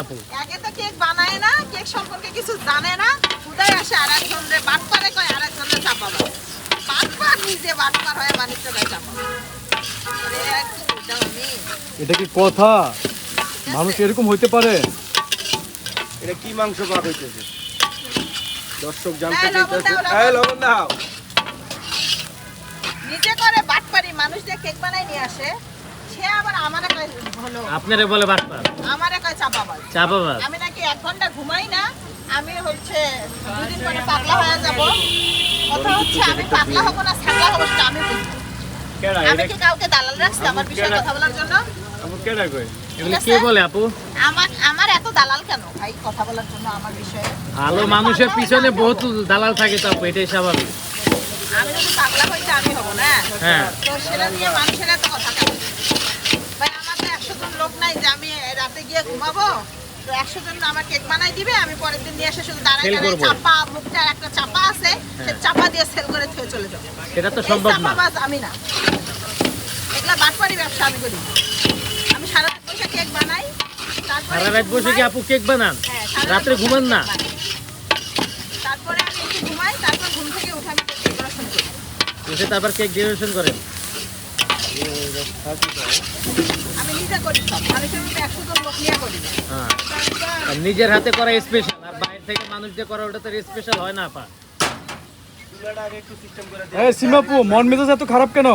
আপু আগে তো কেক বানায় না, কেক সম্পর্কে কিছু জানে না, উদয় আসে আরেকজনের বাটপারে কয় আরেকজনের চাপাবা। বাটপার নিজে বাটপার হয়ে মানুষের গায়ে চাপাবা। ওরে আর কি বুঝলাম আমি। এটা কি কথা? মানুষ এরকম হইতে পারে? এটা কি মাংস ভাগ হইতেছে? দর্শক জানতে এই লবণ চাইতেছে। দাও, এই লবণ দাও। নিজে করে বাটপারি মানুষ যে কেক বানায় নিয়ে আসে, সে আবার আমারে কয় হলো, আপনারে বলে বাটপার আমারে কয় চাপাবাজ। চাপাবাজ। আমি নাকি 1 ঘন্টা ঘুমাই না, আমি হচ্ছে 2 দিন পরে পাগলা হয়ে যাব। কথা হচ্ছে আমি পাগলা হব না ছাগলা হব সেটা আমি বুঝি। কেডা আমি এটা? কি কাউকে দালাল রাখছি আমার বিষয়ে কথা বলার জন্য? আপু কেডা কই? এগুলো কে বলে আপু? আমার এত দালাল কেন ভাই কথা বলার জন্য আমার বিষয়ে? ভালো মানুষের পিছনে বহুত দালাল থাকে তো আপু, এটাই স্বাভাবিক। আমি যদি পাগলা হইতে আমি হব না। হ্যাঁ। তো সেটা নিয়ে মানুষের এত কথা কেন? ভাই আমার তো 100 জন লোক নাই যে আমি রাতে গিয়ে ঘুমাবো। তো 100 জন আমার কেক বানাই দিবে, আমি পরের দিন নিয়ে এসে শুধু দাঁড়ায় Sell দাঁড়ায় করবো। চাপা, মুখটা একটা চাপা আছে, সে চাপা দিয়ে সেল করে থুয়ে চলে যাবো। এটা তো এই সম্ভব না। চাপাবাজ আমি না। এগুলা বাটপারি ব্যবসা আমি করি। আমি সারা রাত বসে কেক বানাই, তারপরে সারা রাত বসে কি আপু কেক বানান? হ্যাঁ, সারা রাত রাত্রে বসে ঘুমান কেক না? বানাই। তারপরে আমি একটু ঘুমাই, তারপর ঘুম থেকে উঠে আমি কেক ডেকোরেশন করি। এসে তারপর কেক ডেকোরেশন করেন? আমি নিজে করি সব, মানুষের মধ্যে 100 জন লোক নিয়ে করি না। হ্যাঁ। আর নিজের হাতে করা স্পেশাল, আর বাইরে থেকে মানুষ দিয়ে করা ওটা তো স্পেশাল হয় না আপা। চুলাটা আগে একটু সিস্টেম করে এই সীমাপু, মন মেজাজ এত খারাপ কেন?